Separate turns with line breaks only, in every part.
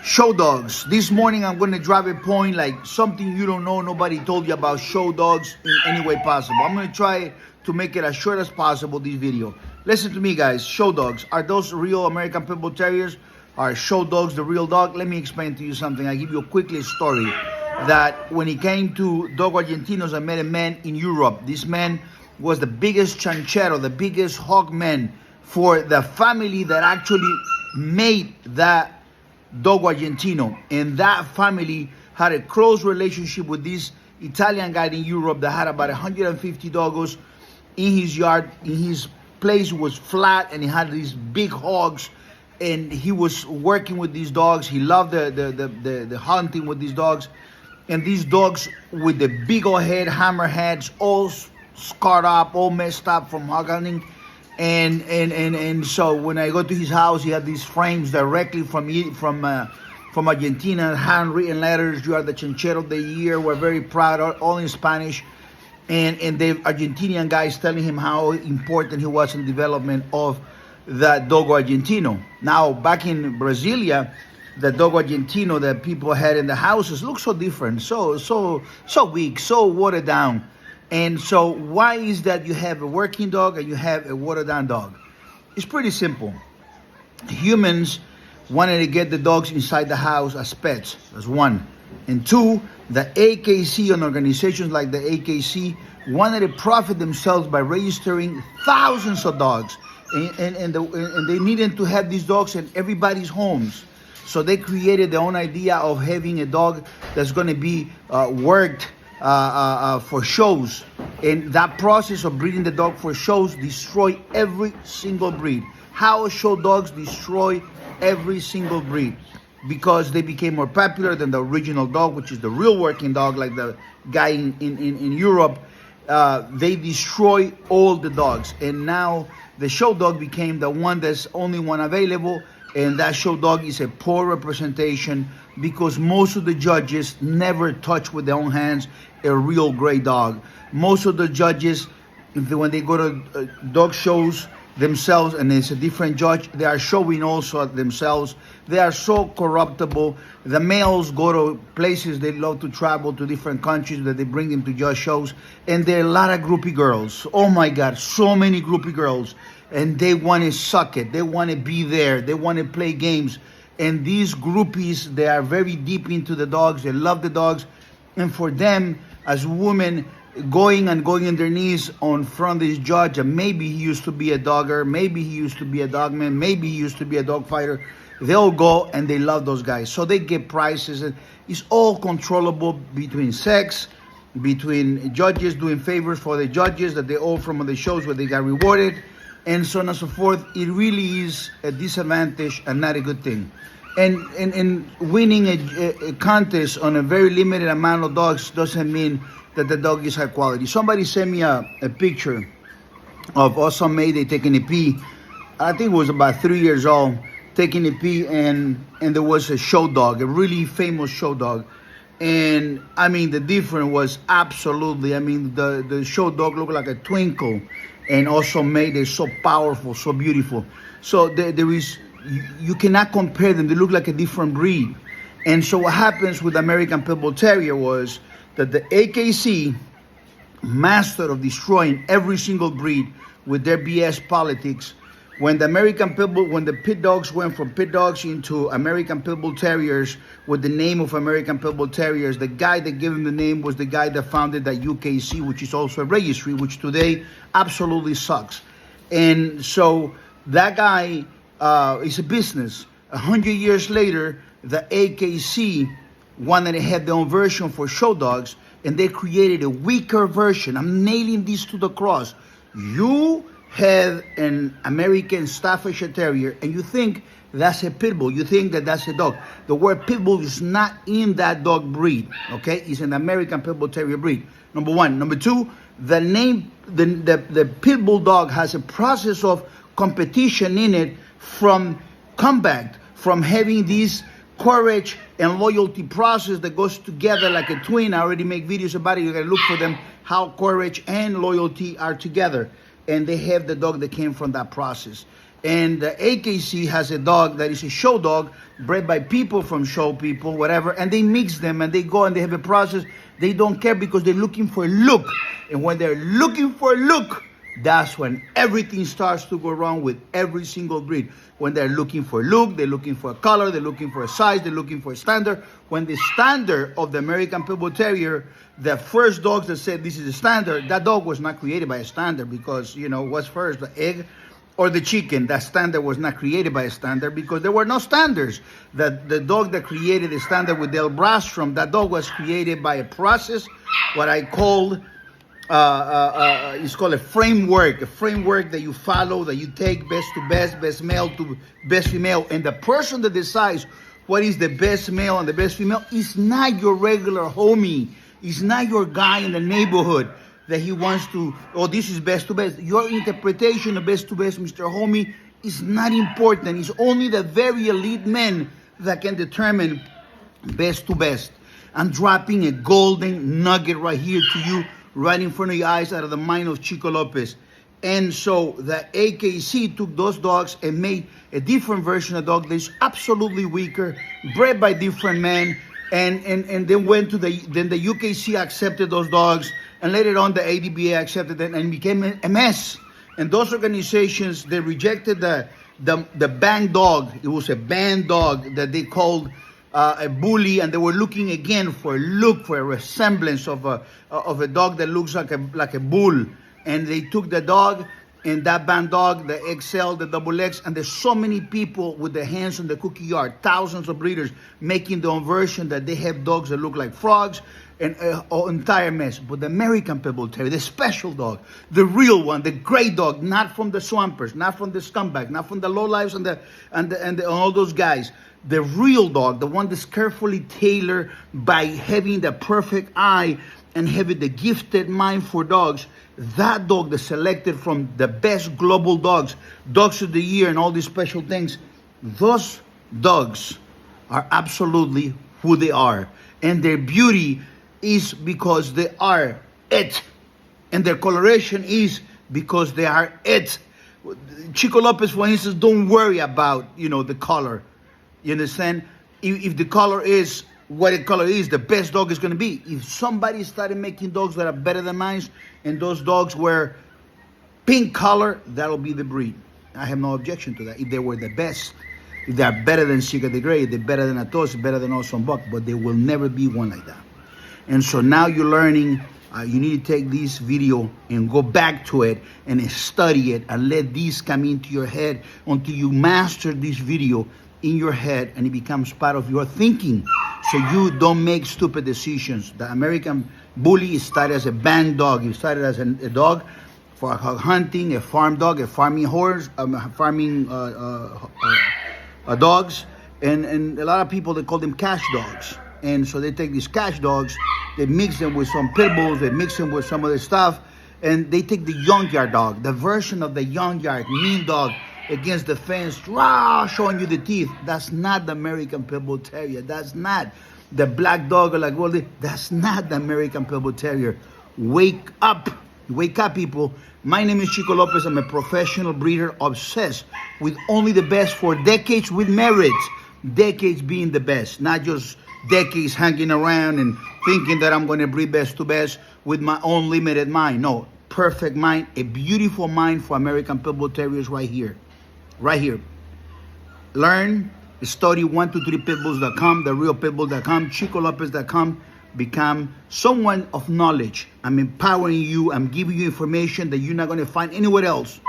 Show dogs. This morning I'm going to drive a point like something you don't know, nobody told you about show dogs in any way possible. I'm going to try to make it as short as possible, this video. Listen to me, guys. Show dogs. Are those real American Pitbull Terriers? Are show dogs the real dog? Let me explain to you something. I'll give you a quick little story. That when he came to Dog Argentinos, I met a man in Europe. This man was the biggest chanchero, the biggest hog man for the family that actually made that Dog Argentino, and that family had a close relationship with this Italian guy in Europe that had about 150 doggos in his yard. In his place was flat, and he had these big hogs, and he was working with these dogs. He loved the hunting with these dogs, and these dogs with the big old head, hammer heads, all scarred up, all messed up from hog hunting. And so when I go to his house, he had these frames directly from Argentina, handwritten letters. You are the Chanchero of the Year. We're very proud, all in Spanish. And the Argentinian guys telling him how important he was in development of the Dogo Argentino. Now, back in Brasilia, the Dogo Argentino that people had in the houses looked so different, so weak, so watered down. And so why is that you have a working dog and you have a watered down dog? It's pretty simple. Humans wanted to get the dogs inside the house as pets, that's one. And two, the AKC and organizations like the AKC wanted to profit themselves by registering thousands of dogs. And they needed to have these dogs in everybody's homes. So they created their own idea of having a dog that's going to be worked for shows, and that process of breeding the dog for shows destroy every single breed. How show dogs destroy every single breed? Because they became more popular than the original dog, which is the real working dog, like the guy in Europe. They destroy all the dogs, and now the show dog became the one that's only one available. And that show dog is a poor representation because most of the judges never touch with their own hands a real great dog. Most of the judges, when they go to dog shows themselves and it's a different judge, they are showing also themselves. They are so corruptible. The males go to places, they love to travel to different countries that they bring them to judge shows. And there are a lot of groupie girls. Oh my God, so many groupie girls. And they want to suck it. They want to be there. They want to play games. And these groupies, they are very deep into the dogs. They love the dogs. And for them, as women, going on their knees on front of this judge, and maybe he used to be a dogger, maybe he used to be a dogman, maybe he used to be a dog fighter, they'll go and they love those guys. So they get prizes. And it's all controllable between sex, between judges doing favors for the judges that they owe from the shows where they got rewarded, and so on and so forth. It really is a disadvantage and not a good thing. And winning a contest on a very limited amount of dogs doesn't mean that the dog is high quality. Somebody sent me a picture of Awesome Mayday taking a pee. I think it was about 3 years old, taking a pee, and there was a show dog, a really famous show dog. And I mean, the difference was absolutely, I mean, the show dog looked like a twinkle. And also Mayday so powerful, so beautiful. So there is, you cannot compare them. They look like a different breed. And so what happens with American Pitbull Terrier was that the AKC mastered of destroying every single breed with their BS politics. When the American Pitbull, when the pit dogs went from pit dogs into American Pitbull Terriers with the name of American Pitbull Terriers, the guy that gave him the name was the guy that founded that UKC, which is also a registry, which today absolutely sucks. And so that guy is a business. 100 years later, the AKC wanted to have their own version for show dogs, and they created a weaker version. I'm nailing this to the cross. You have an American Staffordshire Terrier, and you think that's a pit bull. You think that that's a dog. The word pit bull is not in that dog breed, okay? It's an American Pitbull Terrier breed, number one. Number two, the name, the pit bull dog has a process of competition in it from combat, from having this courage and loyalty process that goes together like a twin. I already make videos about it. You gotta look for them, how courage and loyalty are together. And they have the dog that came from that process. And the AKC has a dog that is a show dog, bred by people from show people, whatever, and they mix them and they go and they have a process. They don't care because they're looking for a look. And when they're looking for a look, that's when everything starts to go wrong with every single breed. When they're looking for a look, they're looking for a color, they're looking for a size, they're looking for a standard. When the standard of the American Pitbull Terrier, the first dogs that said this is a standard, that dog was not created by a standard because, what's first, the egg or the chicken? That standard was not created by a standard because there were no standards. The dog that created the standard with Del Brastrom, that dog was created by a process, what I called it's called a framework that you follow, that you take best to best, best male to best female. And the person that decides what is the best male and the best female is not your regular homie. It's not your guy in the neighborhood that he wants to, this is best to best. Your interpretation of best to best, Mr. Homie, is not important. It's only the very elite men that can determine best to best. I'm dropping a golden nugget right here to you, right in front of your eyes, out of the mind of Chico Lopez. And so the AKC took those dogs and made a different version of dog that's absolutely weaker, bred by different men, and then went to the UKC accepted those dogs, and later on the ADBA accepted them and became a mess. And those organizations, they rejected the band dog. It was a band dog that they called a bully, and they were looking again for a resemblance of a dog that looks like a bull. And they took the dog, and that band dog, the XL, the XX, and there's so many people with their hands on the cookie yard, thousands of breeders making the own version that they have dogs that look like frogs, and an entire mess. But the American Pitbull Terrier, the special dog, the real one, the great dog, not from the swampers, not from the scumbag, not from the lowlifes and all those guys. The real dog, the one that's carefully tailored by having the perfect eye and having the gifted mind for dogs. That dog that's selected from the best global dogs of the year and all these special things, those dogs are absolutely who they are. And their beauty is because they are it. And their coloration is because they are it. Chico Lopez, for instance, don't worry about, the color. You understand? If the color is what the color is, the best dog is going to be. If somebody started making dogs that are better than mine, and those dogs were pink color, that'll be the breed. I have no objection to that. If they were the best, if they're better than Ciga de Grey, they're better than Atos, better than Awesome Buck, but they will never be one like that. And so now you're learning, you need to take this video and go back to it and study it and let these come into your head until you master this video in your head and it becomes part of your thinking, so you don't make stupid decisions. The American Bully started as a band dog. It started as a dog for hunting, a farm dog, a farming horse, farming dogs, and a lot of people, they call them cash dogs. And so they take these cash dogs, they mix them with some pit bulls, they mix them with some other stuff, and they take the young yard dog, the version of the young yard mean dog, against the fence, rah, showing you the teeth. That's not the American Pitbull Terrier. That's not the black dog or like Goldie. That's not the American Pitbull Terrier. Wake up. Wake up, people. My name is Chico Lopez. I'm a professional breeder obsessed with only the best for decades with merit. Decades being the best, not just decades hanging around and thinking that I'm going to breed best to best with my own limited mind. No, perfect mind, a beautiful mind for American Pitbull Terriers right here. Right here. Learn, study 123pitbulls.com, therealpitbull.com, chicolopez.com. Become someone of knowledge. I'm empowering you. I'm giving you information that you're not going to find anywhere else.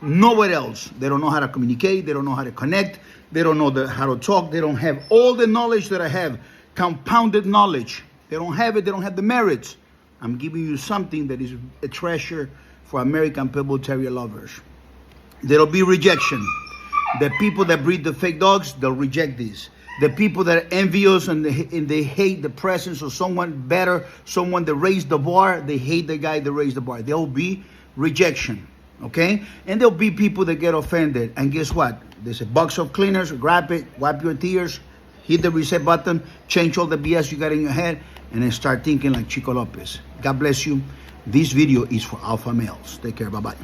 Nowhere else. They don't know how to communicate. They don't know how to connect. They don't know how to talk. They don't have all the knowledge that I have. Compounded knowledge. They don't have it. They don't have the merits. I'm giving you something that is a treasure for American Pitbull Terrier lovers. There'll be rejection. The people that breed the fake dogs, they'll reject this. The people that are envious and they hate the presence of someone better, someone that raised the bar, they hate the guy that raised the bar. There'll be rejection, okay? And there'll be people that get offended. And guess what? There's a box of cleaners. Grab it, wipe your tears, hit the reset button, change all the BS you got in your head, and then start thinking like Chico Lopez. God bless you. This video is for alpha males. Take care. Bye-bye.